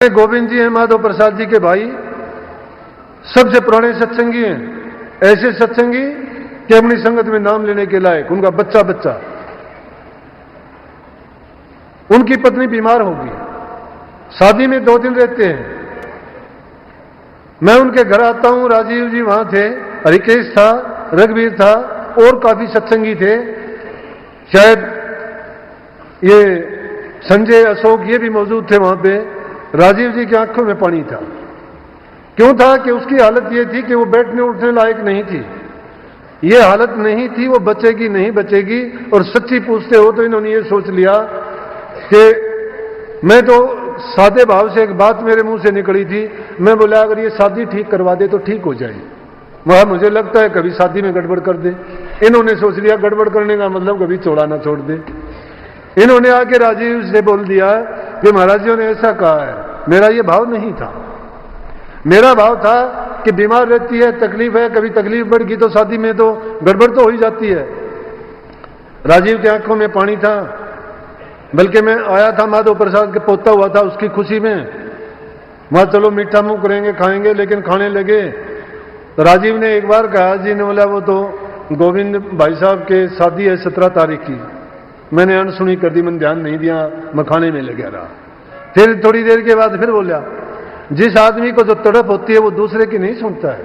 गोविंद जी हैं माधव प्रसाद जी के भाई, सबसे पुराने सत्संगी हैं। ऐसे सत्संगी कि अपनी संगत में नाम लेने के लायक, उनका बच्चा बच्चा। उनकी पत्नी बीमार होगी, शादी में 2 दिन रहते हैं। मैं उनके घर आता हूं, राजीव जी वहां थे, हरिकेश था, रघुवीर था और काफी सत्संगी थे, शायद ये संजय अशोक ये भी मौजूद थे वहां पे। राजीव जी की आंखों में पानी था। क्यों था? कि उसकी हालत यह थी कि वो बैठने उठने लायक नहीं थी। ये हालत नहीं थी, वो बचेगी नहीं बचेगी। और सच्ची पूछते हो तो इन्होंने ये सोच लिया कि मैं तो सादे भाव से एक बात मेरे मुंह से निकली थी, मैं बोला अगर ये शादी ठीक करवा दे तो ठीक हो जाए। वह मुझे लगता है कभी शादी में गड़बड़ कर दे। इन्होंने सोच लिया गड़बड़ करने का मतलब कभी चौड़ा ना छोड़ दे। इन्होंने आके राजीव से बोल दिया कि महाराज जी ने ऐसा कहा है। मेरा ये भाव नहीं था। मेरा भाव था कि बीमार रहती है, तकलीफ है, कभी तकलीफ बढ़ गई तो शादी में तो गड़बड़ तो हो ही जाती है। राजीव की आंखों में पानी था। बल्कि मैं आया था, माधव प्रसाद के पोता हुआ था, उसकी खुशी में वहां चलो मीठा मुंह करेंगे, खाएंगे, लेकिन खाने लगे तो राजीव ने एक बार कहा, जी ने बोला वो तो गोविंद भाई साहब के शादी है 17 तारीख की। मैंने अनसुनी कर दी, मैंने ध्यान नहीं दिया, मैं खाने में लगा रहा। फिर थोड़ी देर के बाद फिर बोला, जिस आदमी को जो तड़प होती है वो दूसरे की नहीं सुनता है।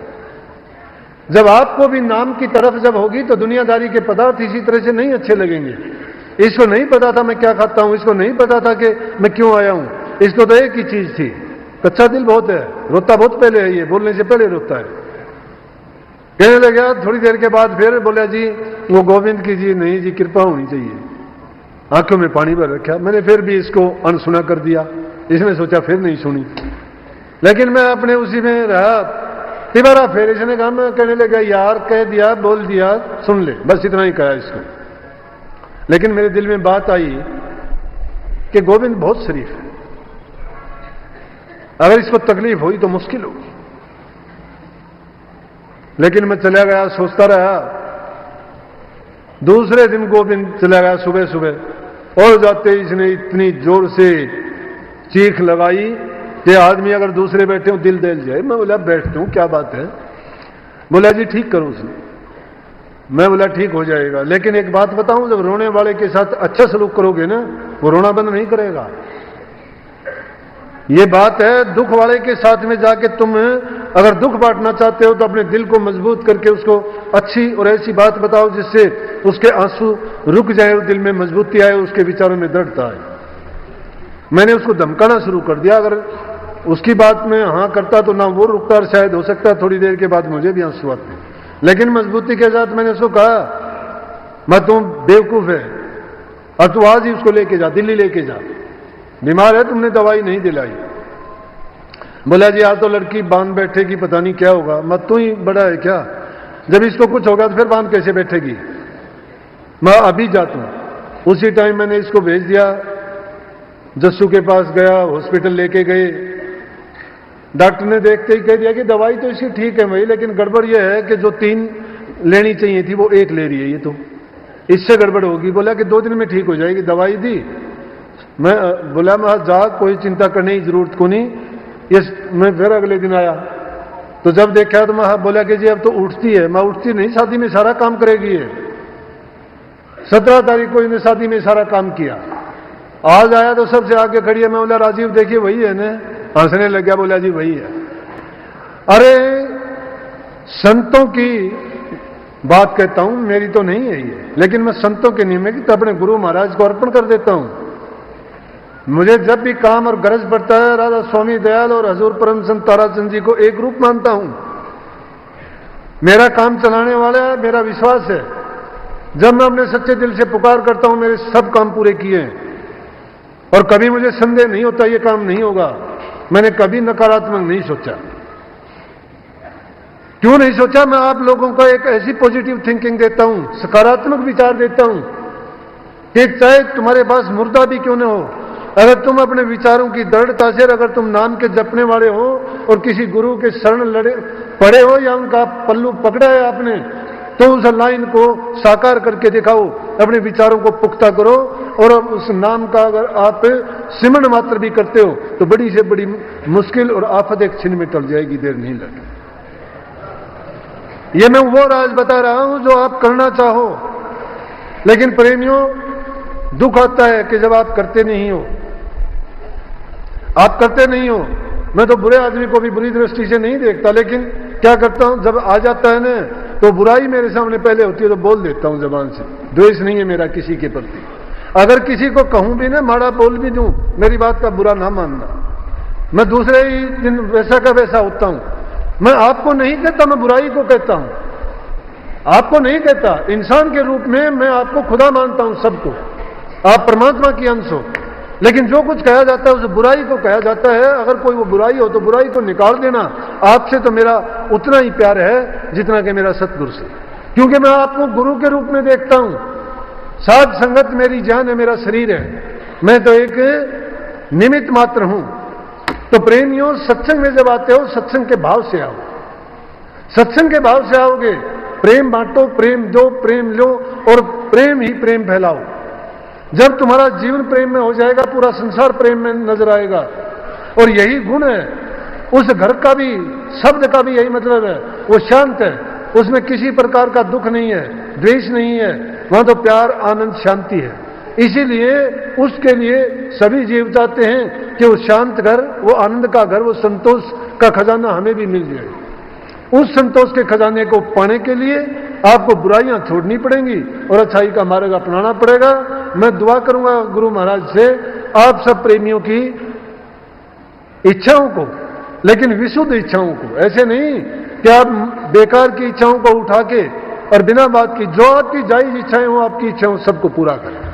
जब आपको भी नाम की तरफ जब होगी तो दुनियादारी के पदार्थ इसी तरह से नहीं अच्छे लगेंगे। इसको नहीं पता था मैं क्या खाता हूं, इसको नहीं पता था कि मैं क्यों आया हूं, इसको तो एक ही चीज थी, कच्चा दिल बहुत है, रोता बहुत पहले है, ये बोलने से पहले रोता है। कहने लगा थोड़ी देर के बाद फिर बोला, जी वो गोविंद की जी नहीं जी कृपा होनी चाहिए। आंखों में पानी भर रखा। मैंने फिर भी इसको अनसुना कर दिया। इसने सोचा फिर नहीं सुनी, लेकिन मैं अपने उसी में रहा। तिबारा फिर इसने कहा, मैं कहने लगा यार कह दिया, बोल दिया, सुन ले, बस इतना ही कहा इसको। लेकिन मेरे दिल में बात आई कि गोविंद बहुत शरीफ है, अगर इसको तकलीफ हुई तो मुश्किल होगी। लेकिन मैं चला गया, सोचता रहा। दूसरे दिन गोविंद चला गया सुबह सुबह, और जाते इसने इतनी जोर से चीख लगाई कि आदमी अगर दूसरे बैठे हो दिल दहल जाए। मैं बोला बैठता हूं, क्या बात है? बोला जी ठीक करो उसे। मैं बोला ठीक हो जाएगा, लेकिन एक बात बताऊं, जब रोने वाले के साथ अच्छा सलूक करोगे ना, वो रोना बंद नहीं करेगा। ये बात है, दुख वाले के साथ में जाके तुम अगर दुख बांटना चाहते हो तो अपने दिल को मजबूत करके उसको अच्छी और ऐसी बात बताओ जिससे उसके आंसू रुक जाए, और दिल में मजबूती आए, उसके विचारों में दृढ़ता आए। मैंने उसको धमकाना शुरू कर दिया। अगर उसकी बात में हाँ करता तो ना वो रुकता, और शायद हो सकता है थोड़ी देर के बाद मुझे भी आंसू आते। लेकिन मजबूती के साथ मैंने उसको कहा, मैं तुम बेवकूफ है और तू आज ही उसको लेके जा, दिल्ली लेके जा, बीमार है, तुमने दवाई नहीं दिलाई। बोला जी आज तो लड़की बांध बैठेगी, पता नहीं क्या होगा। मत तू ही बड़ा है क्या? जब इसको कुछ होगा तो फिर बांध कैसे बैठेगी? मैं अभी जाता हूं। उसी टाइम मैंने इसको भेज दिया, जस्सू के पास गया, हॉस्पिटल लेके गए। डॉक्टर ने देखते ही कह दिया कि दवाई तो इसकी ठीक है भाई, लेकिन गड़बड़ यह है कि जो 3 लेनी चाहिए थी वो 1 ले रही है, ये तो इससे गड़बड़ होगी। बोला कि 2 दिन में ठीक हो जाएगी। दवाई दी। मैं बोला मैं जा, कोई चिंता करने की जरूरत को नहीं। ये मैं फिर अगले दिन आया तो जब देखा तो मैं बोला कि जी अब तो उठती है। मैं उठती नहीं, शादी में सारा काम करेगी ये। 17 तारीख को इन्हें शादी में सारा काम किया। आज आया तो सबसे आगे खड़ी है। मैं बोला राजीव देखिए वही है ना? हंसने लग गया, बोला जी वही है। अरे संतों की बात कहता हूं, मेरी तो नहीं है ये, लेकिन मैं संतों के नियम की तो अपने गुरु महाराज को अर्पण कर देता हूं। मुझे जब भी काम और गरज पड़ता है, राधा स्वामी दयाल और हजूर परम संत ताराचंद जी को एक रूप मानता हूं। मेरा काम चलाने वाला है, मेरा विश्वास है। जब मैं अपने सच्चे दिल से पुकार करता हूं, मेरे सब काम पूरे किए हैं। और कभी मुझे संदेह नहीं होता ये काम नहीं होगा। मैंने कभी नकारात्मक नहीं सोचा। क्यों नहीं सोचा? मैं आप लोगों को एक ऐसी पॉजिटिव थिंकिंग देता हूं, सकारात्मक विचार देता हूं कि चाहे तुम्हारे पास मुर्दा भी क्यों न हो, अगर तुम अपने विचारों की दृढ़ता से, अगर तुम नाम के जपने वाले हो और किसी गुरु के शरण पड़े हो या उनका पल्लू पकड़ा है आपने, तो उस लाइन को साकार करके दिखाओ, अपने विचारों को पुख्ता करो और उस नाम का अगर आप सिमरण मात्र भी करते हो तो बड़ी से बड़ी मुश्किल और आफत एक छिन में टल जाएगी, देर नहीं लगेगी। ये मैं वो राज बता रहा हूं जो आप करना चाहो, लेकिन प्रेमियों दुख आता है कि जब आप करते नहीं हो, आप करते नहीं हो। मैं तो बुरे आदमी को भी बुरी दृष्टि से नहीं देखता, लेकिन क्या करता हूं, जब आ जाता है ना तो बुराई मेरे सामने पहले होती है तो बोल देता हूं जबान से। द्वेष नहीं है मेरा किसी के प्रति। अगर किसी को कहूं भी ना, माड़ा बोल भी दूं, मेरी बात का बुरा ना मानना। मैं दूसरे ही दिन वैसा का वैसा होता हूं। मैं आपको नहीं कहता, मैं बुराई को कहता हूं, आपको नहीं कहता। इंसान के रूप में मैं आपको खुदा मानता हूं सबको, आप परमात्मा की अंश हो। लेकिन जो कुछ कहा जाता है उस बुराई को कहा जाता है। अगर कोई वो बुराई हो तो बुराई को निकाल देना। आपसे तो मेरा उतना ही प्यार है जितना कि मेरा सतगुरु से, क्योंकि मैं आपको गुरु के रूप में देखता हूं। साध संगत मेरी जान है, मेरा शरीर है, मैं तो एक निमित्त मात्र हूं। तो प्रेमियों, सत्संग में जब आते हो सत्संग के भाव से आओ, सत्संग के भाव से आओगे, प्रेम बांटो, प्रेम दो, प्रेम लो और प्रेम ही प्रेम फैलाओ। जब तुम्हारा जीवन प्रेम में हो जाएगा, पूरा संसार प्रेम में नजर आएगा। और यही गुण है उस घर का भी, शब्द का भी यही मतलब है। वो शांत है, उसमें किसी प्रकार का दुख नहीं है, द्वेष नहीं है, वहां तो प्यार, आनंद, शांति है। इसीलिए उसके लिए सभी जीव चाहते हैं कि वो शांत घर, वो आनंद का घर, वो संतोष का खजाना हमें भी मिल जाए। उस संतोष के खजाने को पाने के लिए आपको बुराइयां छोड़नी पड़ेंगी और अच्छाई का मार्ग अपनाना पड़ेगा। मैं दुआ करूंगा गुरु महाराज से आप सब प्रेमियों की इच्छाओं को, लेकिन विशुद्ध इच्छाओं को, ऐसे नहीं कि आप बेकार की इच्छाओं को उठा के और बिना बात की, जो आपकी जायज इच्छाएं हो, आपकी इच्छाओं सबको पूरा करें।